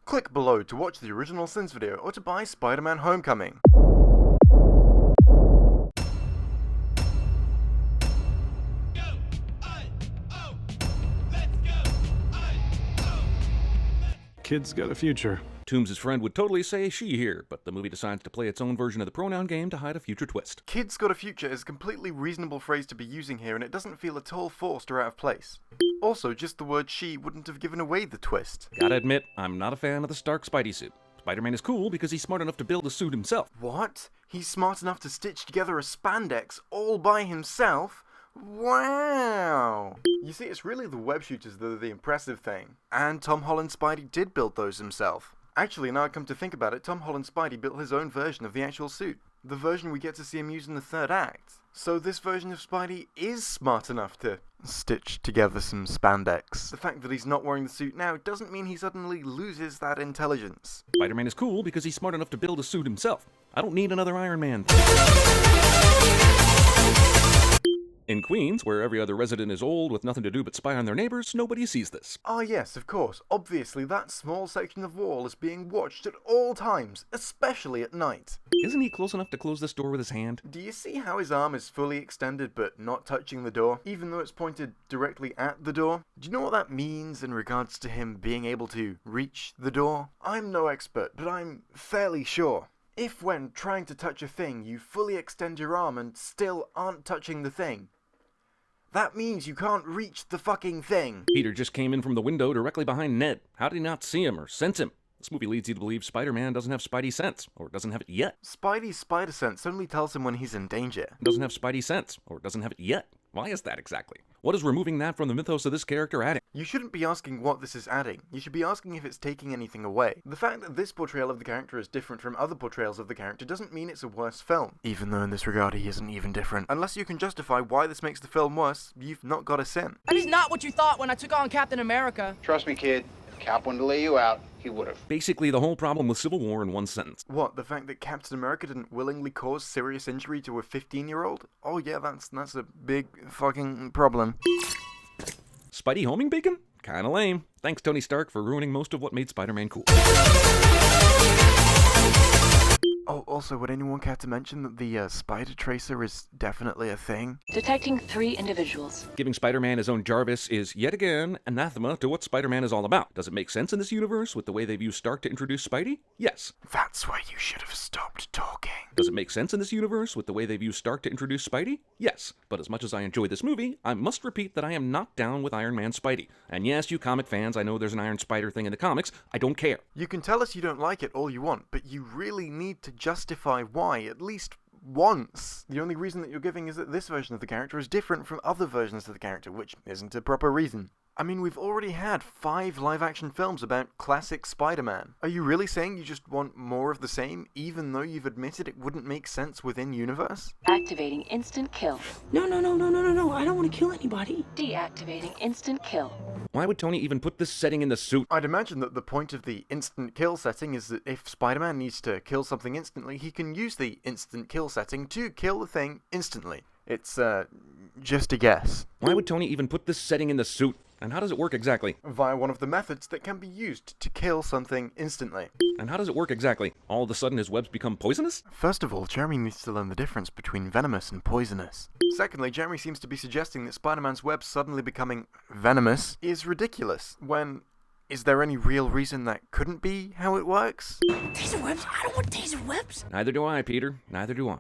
Click below to watch the original Sense video or to buy Spider-Man Homecoming. Kid's got a future. Toombs' friend would totally say she here, but the movie decides to play its own version of the pronoun game to hide a future twist. Kid's got a future is a completely reasonable phrase to be using here, and it doesn't feel at all forced or out of place. Also, just the word she wouldn't have given away the twist. Gotta admit, I'm not a fan of the Stark Spidey suit. Spider-Man is cool because he's smart enough to build a suit himself. What? He's smart enough to stitch together a spandex all by himself? Wow! You see, it's really the web shooters that are the impressive thing. And Tom Holland's Spidey did build those himself. Actually, now I come to think about it, Tom Holland's Spidey built his own version of the actual suit. The version we get to see him use in the third act. So this version of Spidey is smart enough to stitch together some spandex. The fact that he's not wearing the suit now doesn't mean he suddenly loses that intelligence. Spider-Man is cool because he's smart enough to build a suit himself. I don't need another Iron Man. In Queens, where every other resident is old with nothing to do but spy on their neighbors, nobody sees this. Ah yes, of course. Obviously that small section of wall is being watched at all times, especially at night. Isn't he close enough to close this door with his hand? Do you see how his arm is fully extended but not touching the door, even though it's pointed directly at the door? Do you know what that means in regards to him being able to reach the door? I'm no expert, but I'm fairly sure. If when trying to touch a thing you fully extend your arm and still aren't touching the thing, that means you can't reach the fucking thing. Peter just came in from the window directly behind Ned. How did he not see him or sense him? This movie leads you to believe Spider-Man doesn't have Spidey sense, or doesn't have it yet. Spidey's SpiderSense only tells him when he's in danger. Doesn't have Spidey sense, or doesn't have it yet. Why is that exactly? What is removing that from the mythos of this character adding? You shouldn't be asking what this is adding. You should be asking if it's taking anything away. The fact that this portrayal of the character is different from other portrayals of the character doesn't mean it's a worse film. Even though in this regard he isn't even different. Unless you can justify why this makes the film worse, you've not got a sin. That is not what you thought when I took on Captain America. Trust me, kid. If Cap wanted to lay you out, he would have. Basically the whole problem with Civil War in one sentence. What, the fact that Captain America didn't willingly cause serious injury to a 15-year-old? Oh yeah, that's a big fucking problem. Spidey homing bacon? Kinda lame. Thanks Tony Stark for ruining most of what made Spider-Man cool. Oh, also, would anyone care to mention that the Spider Tracer is definitely a thing? Detecting 3 individuals. Giving Spider-Man his own Jarvis is, yet again, anathema to what Spider-Man is all about. Does it make sense in this universe with the way they've used Stark to introduce Spidey? Yes. That's why you should have stopped talking. Does it make sense in this universe with the way they've used Stark to introduce Spidey? Yes. But as much as I enjoy this movie, I must repeat that I am not down with Iron Man Spidey. And yes, you comic fans, I know there's an Iron Spider thing in the comics. I don't care. You can tell us you don't like it all you want, but you really need to justify why, at least once. The only reason that you're giving is that this version of the character is different from other versions of the character, which isn't a proper reason. I mean, we've already had 5 live-action films about classic Spider-Man. Are you really saying you just want more of the same, even though you've admitted it wouldn't make sense within universe? Activating instant kill. No, I don't want to kill anybody. Deactivating instant kill. Why would Tony even put this setting in the suit? I'd imagine that the point of the instant kill setting is that if Spider-Man needs to kill something instantly, he can use the instant kill setting to kill the thing instantly. It's, just a guess. Why would Tony even put this setting in the suit? And how does it work exactly? Via one of the methods that can be used to kill something instantly. And how does it work exactly? All of a sudden his webs become poisonous? First of all, Jeremy needs to learn the difference between venomous and poisonous. Secondly, Jeremy seems to be suggesting that Spider-Man's webs suddenly becoming venomous is ridiculous, when is there any real reason that couldn't be how it works? Taser webs? I don't want taser webs. Neither do I, Peter. Neither do I.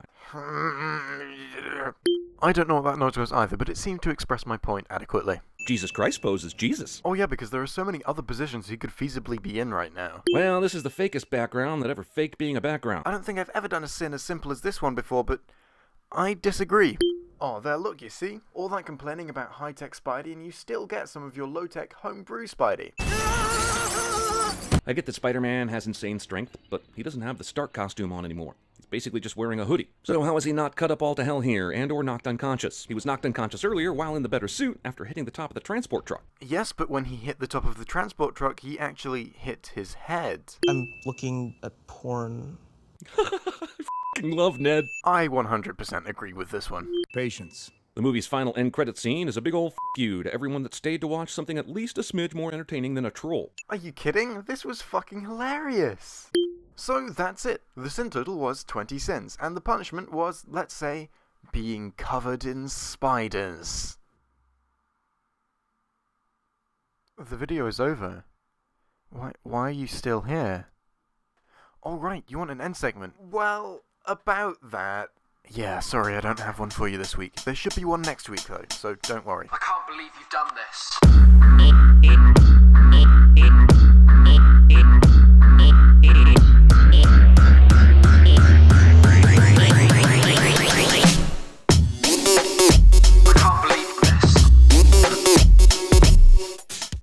I don't know what that noise was either, but it seemed to express my point adequately. Jesus Christ poses Jesus. Oh yeah, because there are so many other positions he could feasibly be in right now. Well, this is the fakest background that ever faked being a background. I don't think I've ever done a sin as simple as this one before, but I disagree. Oh, there, look, you see? All that complaining about high-tech Spidey, and you still get some of your low-tech homebrew Spidey. I get that Spider-Man has insane strength, but he doesn't have the Stark costume on anymore. He's basically just wearing a hoodie. So how is he not cut up all to hell here, and or knocked unconscious? He was knocked unconscious earlier while in the better suit after hitting the top of the transport truck. Yes, but when he hit the top of the transport truck, he actually hit his head. I'm looking at porn. I f***ing love Ned. I 100% agree with this one. Patience. The movie's final end credit scene is a big ol' f*** you to everyone that stayed to watch something at least a smidge more entertaining than a troll. Are you kidding? This was fucking hilarious. So that's it. The sin total was 20 sins, and the punishment was, let's say, being covered in spiders. The video is over. Why are you still here? Oh right, you want an end segment? Well, about that. Yeah, sorry, I don't have one for you this week. There should be one next week though, so don't worry. I can't believe you've done this.